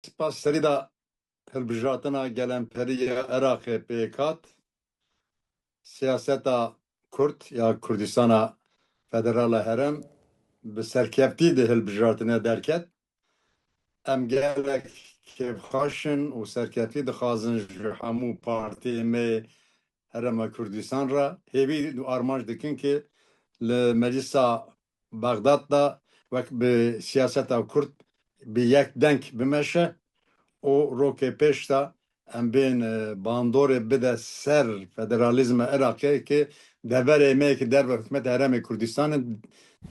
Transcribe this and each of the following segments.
Spas serida hilbijartina gelemperiya Iraqê pêkat, siyaseta Kurd ya Kurdistana Federala Herem bi serkeftî di hilbijartinê derket. Em gelek kêfxweşin û serkeftî dixwazin ji hemû partiyên me Herêma Kurdistan re hêvî armanc dikin ki li Meclisa Baxdad da wek bi siyaseta Kurd bi yek deng bimeşe o rokê pêş de em bên bandorê bide ser federalizma Iraqê ki deverê me ki derve hikûmet Herêmê Kurdistanê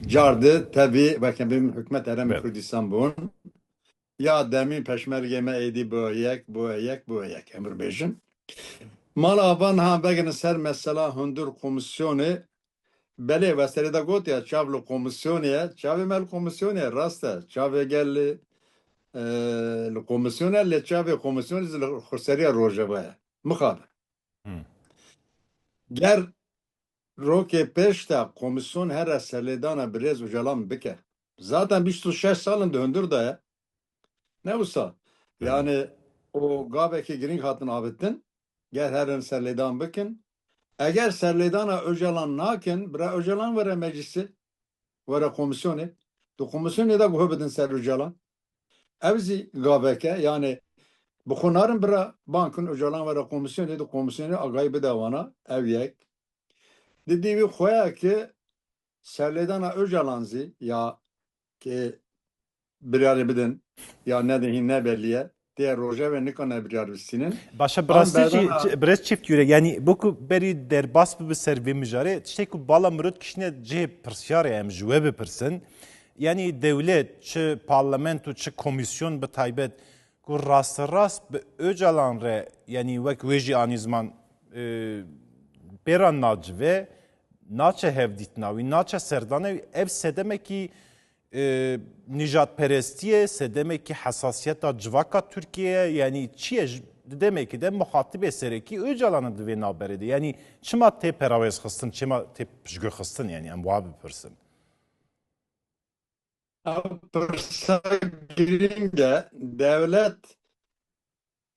car di tevî vekem bin hikûmet Herêmê Evet. Kurdistan bûn ya demî peşmergê me êdî bu yek em bêjin. Mala avan ha vegin ser mesela hundur komisyonê belê veserê de gotiya çav li komisyonê çavê me li komisyonê rast e çavê gel li komisyonê lê çavê komisyonê li xurseriya Rojava ye mixabe. Hı. Ger rokê pêş de komisyon here serlêdana birêz û celan bike. Zaten 26 salin di hundur de ye. Ne wisa? Yani o gavekî giring hatin avêtin ger herin serlêdan bikin. Eğer serlêdana Öcalan nakin, bira Öcalan vere meclisi, vere komisyonê. Du komisyonê de guh bidin ser Öcalan. Ev zî gaveke yani bu narin bira bankın Öcalan vere komisyonê du komisyonê agayî bide wana ev yek. Di dîvî xweya ki serlêdana Öcalan zî ya ki biryarê bidin ya nedihîn ne belliye diğer roje ve nikane biryar bistînin. Başa An birastî biraz çift yüre yani boku beri derbas bi ser vê mijare tiştê ku bala mirod kişine cihê pirsyarê em ji we bipirsin. Yani devlet çi parlamento çi komisyon bi taybet ku rast bi Öcalan re yani wek wê jî anî ziman pêra nacive naçe hevdîtina wî naçe serdanê ev sedemekî nijadperestiye sedemekî hesasiyeta civaka Türkiye yani çiye demekî de muhatibê serekî Öcalan'ı di vê navberê de yani çima tê perawêz xistin çima tê piştgû xistin yani em wa bipirsin. Pirsa giringe devlet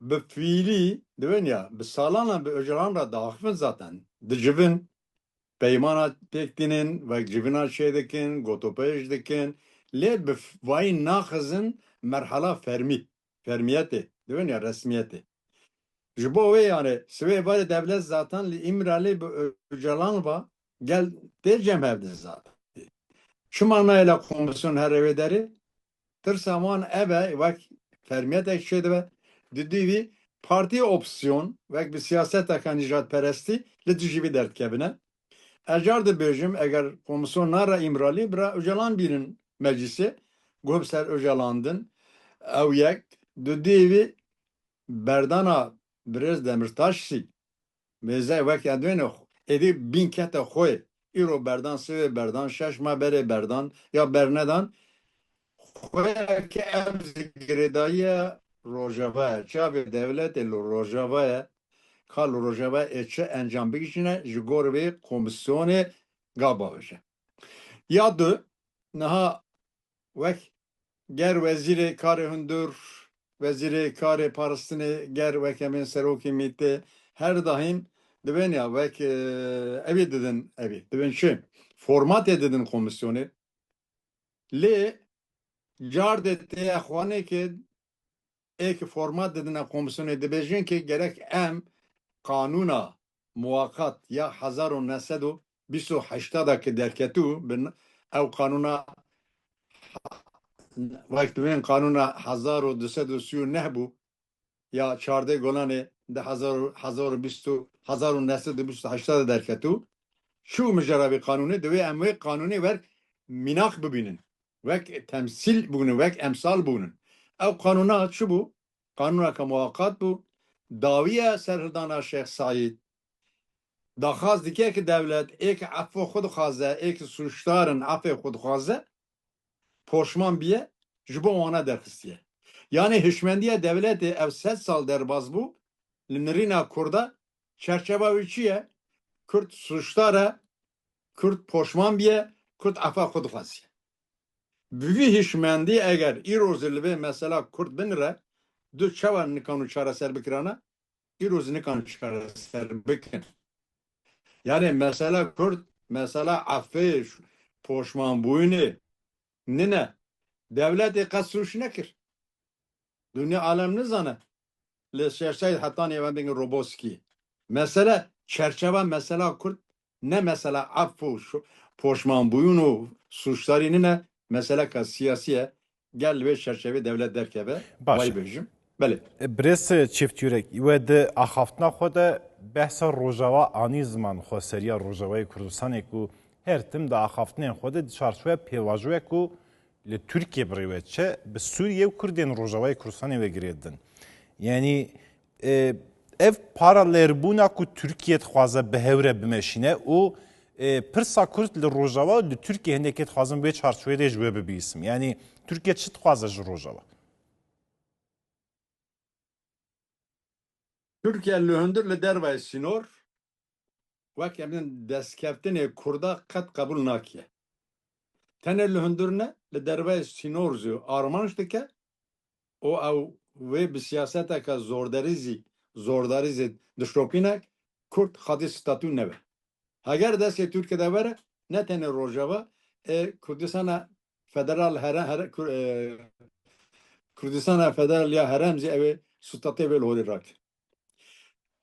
bi fiilî dibin ya bi salan bi Öcalan ra daxivin zaten dicivin peymana pêktînin ve civina şey dikin gotopêj dikin lê bi vayî naxizin merhala fermiyetê dibin ya resmiyetê. Ji bo wê yani sivê varê devlet zaten li İmralê bi Öcalan va gel tê cem hevdin zaten. Çima nayla komisyon her evê derê tirsa wan eve vek fermiyetek şey dibe didî parti opsiyon vek bir siyaseta nijadperestî li dijî dertkebine. Ecar dibêjim eger komisyon nara İmralî bira Öcalan bînin meclisi guh ser Öcalandin ew yek didî berdana Birêz Demirtaşî mêze vek ya dwêne êdî bin kete xwe îro berdan sivê berdan şeş ma berê berdan ya bernedan ki ev girêdayî Rojava ye çavê devletê li Rojava ye ka li Rojava çi encam bigişîne ji gor vê komisyonê gaba bije. Ya du niha wek ger wezîrê karê hundir wezîrê karê Paristinê ger wekemên serokê mîtê her dahîn dibên ya wek evî didin evî dibên çi formatê didin komisyonê lê car de tê xwanekê ek format dedine komisyonê dibêjin ki gerek em kanûna muvakat ya 1928 ki derketû bin ew kanûna vek dibên kanûna 1239 bû ya çardê Golanê di 1928 derketû şu mijara vê kanûnê divê em wê kanûnê wer mînak bibînin vek temsil bûnin vek emsal bûnin ew kanûna çi bû kanûneka muvakat bû dawiya serhildana Şeyh Saîd daxwaz dike ki devlet êkî affê xwe dixwaze êkî suçdarin affê xwe dixwaze poşman biye ji bo wana derxistiye. Yani hişmendiye devletê ev 100 sal derbas bû li nirîna Kurda çerçeva wî çi ye Kurd suçdar e Kurd poşman biye Kurd affê xwe dixwaziye. Bi vî hişmendî eger îro zilvê mesela Kurd binire du çava nikanu çareser bikirana îroz nikanu çareser bikin. Yani mesela Kürt, mesela affê poşmanbûyînê nine devletê qet suç nekir. Dünya alem nizane. Li şerşey hetanê ve bingin Roboski. Mesela çerçeve mesela Kürt ne mesela affı poşmanbûyîn û suçlarî ne mesela ka siyasiye gel ve çerçeve devlet derkeve باشه vay bejim. Beli. برس چفتیورک و ده اخافتنا خود بحث روجاوا آنی زمان خو سریا روجاوای کردستان کو هر تم ده اخافتنه خود چارچوب پیواجوه کو ل ترکیه بریوه چه به سوریه و کردین روجاوای کردستان و گریدن یعنی ev paralelbûna ku Türkiye dixwaze bihewre bimeşîne û pirsa Kurd li Rojava li Tirkiye hinekê dixwazin wê çarçoyê de ji we bibîsim. Yani Tirkiye çi dixwaze ji Rojava? Türkiye lühündür li dervay sinor vek emin destkeftine Kurda kat kabul nakiye. Tene lühündür ne? Li dervay sinor zü armanj dike o ev ve bi siyasete ka zordarizi dişropîne Kurd xadî statû nebe. Heger destê Türkiye'de vere ne tene Rojava Kurdistana federal Kurdistana federal ya herem zî ev statê vel holî rakir.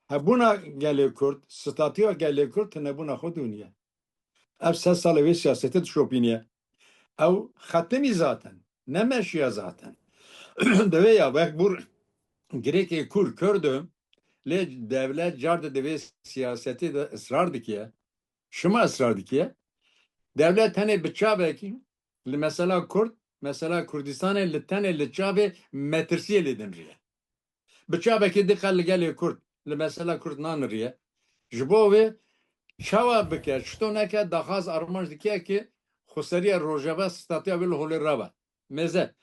Hebûna gelê Kurd, statûya gelê Kurd nebûna xwe dûniye. Ev 3 sal wê siyasetê dişopîniye. Ew xetemî zaten. Ne meşiya zaten. Divê ya vek bûr girêkê Kurd Kurdum lê devlet car divê siyasetê de ısrar dikiye. Şima ısrar dikiye. Devlet tenê bi çavekî li mesela Kurd, mesela Kurdistanê li tenê li çavê metirsiyê lê dinriye. Bi çavekî dikal li gelê Kurd li mesela Kurd naniriye. Ji bo wê çawa bike, çito neke daxwaz armanj dikiye ki xuseriya Rojava statiya bil holê rava. Meze.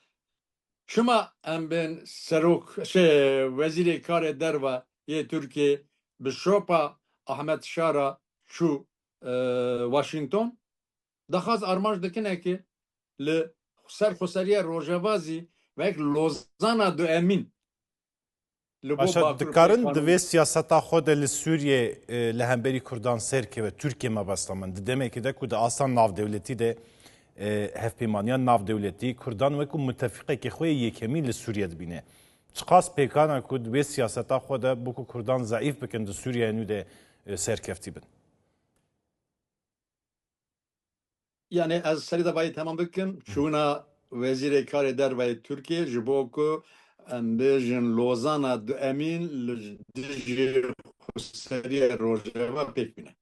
Çima em bên serok wezîrê karê derve yê Türkiye bi şopa Ahmet Şara çû Washington daxwaz armanj dikine ki li ser xuseriya Rojava zî vek Lozana du Emîn li bo Başa Bakur dikarin Peykanû divê siyaseta xwe de li Sûriye li hemberî Kurdan serkeve Tirkiye me bestamin. Di demekê de ku di asan navdewletî de hevpêmaniya navdewletî Kurdan wekû mutefîqekê xwe yê yekemîn li Sûriye dibîne. Çiqas pêkana ku divê siyaseta xwe de bûku Kurdan zeîf bikin di Sûriye nû de serkeftî bin. Yani ez serî de bayî temam bikim çûna wezîrê karê derve Türkiye ji bo ku em bêjin Lozana du Emîn li dijî xuseriya Rojava pêk bîne.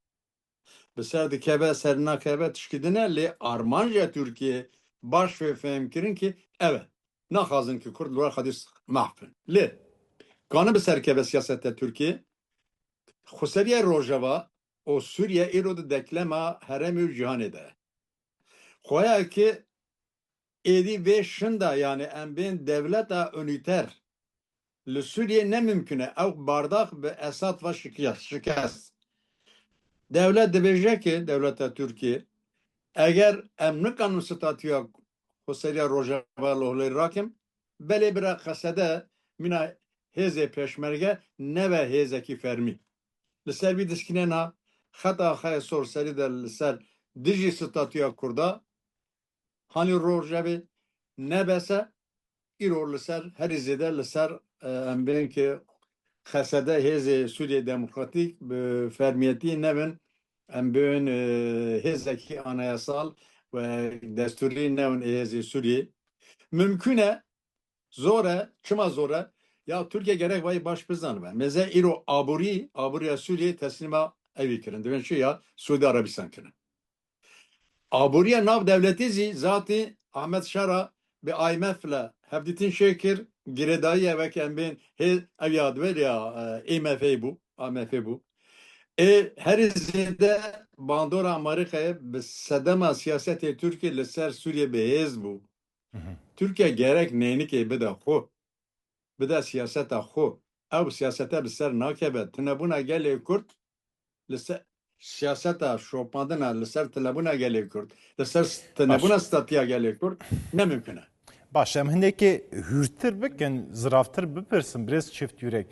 Bi ser dikeve ser nakeve tişkidine lê armanja Türkiye baş fê fêm kirin ki evet naxwazin ki Kurd li wer xwedî mahv bin. Lê kanî bi ser keve siyaseta Türkiye xuseriya Rojava û Sûriye îro di deklema heremê û cîhanê de ye. Xoya ki êdî vê şinda yani em bên devleta unîter li Sûriye ne mümkün e ew bardak bi Esad ve şikest. Devlet dibêje ki devleta Türkiye eğer em nikanin statûya xuseriya Rojava li holê rakim belê bira qesede mîna hêzê peşmerge neve hêzekî fermî. Li ser vî dişkînena xeta xwe sor serî de li ser dijî statûya Kurda hani Rojavê nebese îro li ser herî zêde li ser em bên ki xesede hêzê Sûriye Demokratîk bi fermiyetî nevin em bên hêzekî anayasal ve destûrî nevin hêzê Sûriye. Mümkün e zor e, çima zor e ya Türkiye gerek vay baş bizanbe. Meze îro aburiya Sûriye teslima evî kirin. Divên çi ya Suudi Arabistan kirin. Aburiya nav devleti zî zatî Ahmet Şara bi IMF ile hevdîtin şekir girêdayî veke em bên ev yad ver ya IMF bû IMF bû. Herî zêde bandora Amerîkayê bi sedema siyasetê Türkiye li ser Sûriye bihêz bû. Türkiye gerek neynikê bide xwe bide siyaseta xwe ew siyasete bi ser nakeve tinebûna gelê Kurd li ser siyaseta şopandina li ser tinebûna gelê Kurd li ser tinebûna statiya gelê Kurd ne mümkün e. باش ام هندێکی هورتر بکەن زرافتر بپرسن برێز چفت یورێک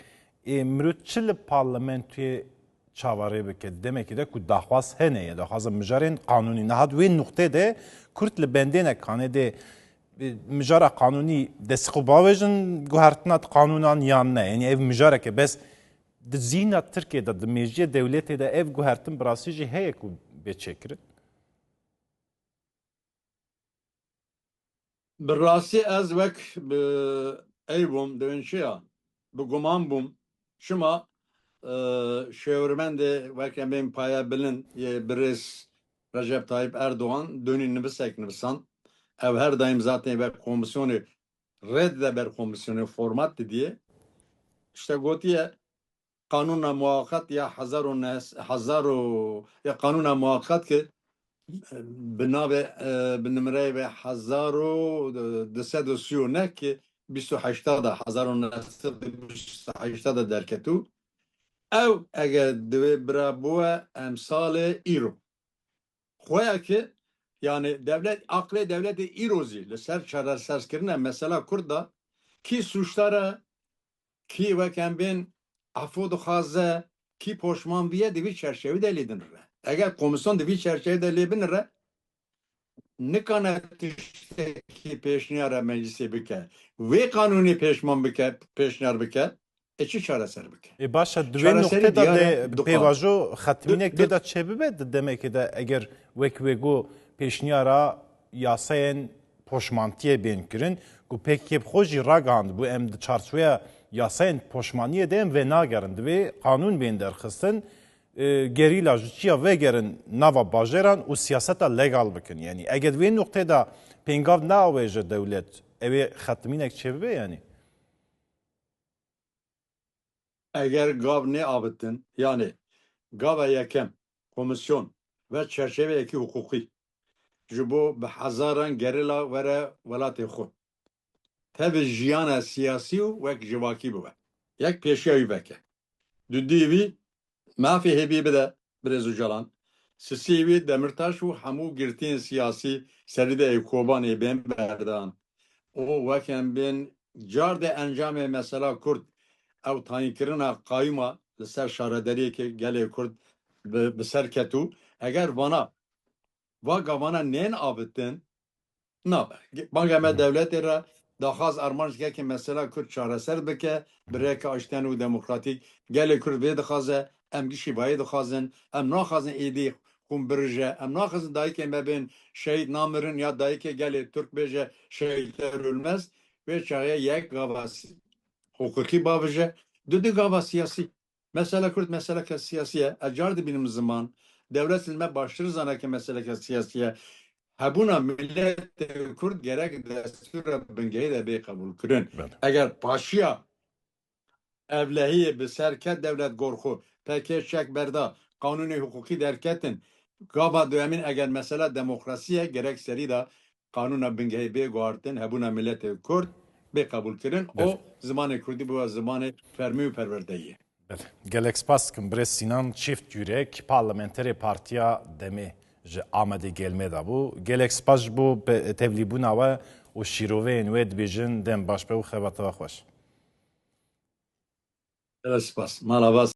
مرۆڤ چ لە پارلەمنتوێ چاوەڕێ بکرد دەمێکیدا ku daxwaz hene ya daxwazin mijarên qanûnî nihat wê nuqtê de Kurd li bendênek kanê dê mijara qanûnî destxwebavêjin guhertina qanûnan yan ne yani ev mijareke bes di zîna Tirkiye de di mecliye dewletê de ev guhertin bi rastî jî heye ku bêçêkirin Bi rastî ez wek bi ey bûm divên çi ya bi guman bûm şima şêwirmendê wek em bên paya bilin yê birêz Recep Tayyip Erdoğan dönî nivisek nivisan ev her daim zaten ve komisyonu reddeber komisyonu format diye işte gotiye kanuna muvakat ya hazaru ya kanuna muvakat ki binave binimre ve hazaru desedo siyone ki 28 da hazarun nesil 28 da derketu ev eğer dve brabuwe emsale iro xoya ki yani devlet akle devleti irozi le ser çareserskirine mesela Kurda ki suçlara ki vekembin afodu xaze ki poşman biye de bir çerçeve de lidinir. Eğer komisyon de bir çerçeve de lidinir ne kanatişte ki peşniyara meclisi bike ve kanuni peşman bike peşniyar bike çi çareser bike. başa divê noqtê de pêvajo xetmînek tê de çêbibe di demekê de eger wek wê got pêşniyara yasayên poşmantiyê bên kirin ku pêk yêbxwe jî ragihand bû em di çarçoya yasayên poşmaniyê de em vê nagerin divê qanûn bên derxistin gerîla ji çiya vegerin nava bajêran û siyaseta legal bikin yani eger vê noqtê de pêngav neawêje dewlet ew ê xetmînek çêbibe yani Eğer gav ne abittin yani gava yekem komisyon ve çerçeve eki hukuki jibo bi hazaran gerila vere velatê xwe tev jiyana siyasî û wek civakî bibe yek pêşiya veke du dîvî mafê hêbî bide Birêz Öcalan sisî wî Demirtaş û hemû girtiyên siyasî serî de Kobanê bên berdan o wekem bên car de encamê mesela Kurd ew tayînkirina qayîma li ser şarederiyekê gelê Kurd bi ser ketû eger vana va gavana nên abittin nabe banga me devletê re daxwaz armanjekekê mesela Kurd çareser bike bi rêka aştiyane û demokratîk gelê Kurd vê dixwaze em gişî bayê dixwazin em naxwazin êdî xûn birije em naxwazin dayîkên me bên şehîd namirin ya dayîkê gelê Türk bêje şehîdler ölmez vê çaye yek gava hukuki bavije du gava siyasi mesela Kürt meseleke siyasiye ecar dibînim ziman devlet ilme başları zaneke meseleke siyasiye hebûna millet Kurd gerek destûra bingehî de bê qebûl kirin eger paşiya evlehiyê bi serket devlet gorxu pekê çek berda kanûnê hukukî derketin gava duyemîn eger mesela demokrasiye gerek serî da kanûna bingehî bê guhartin hebûna milletê Kurd bê qebûl kirin o zimanê Kurdî bûye zimanê fermî û perwerdeyî. Gelek spas dikim Birêz Sînan Çîft Yûrek parlamenterê Partiya Demê ji Amedê gelmê de bû. Gelek spas ji bo tevlîbûna we û şîroveyên wê dibêjin dem baş be û xebateva xweş. Spas. Mala bas.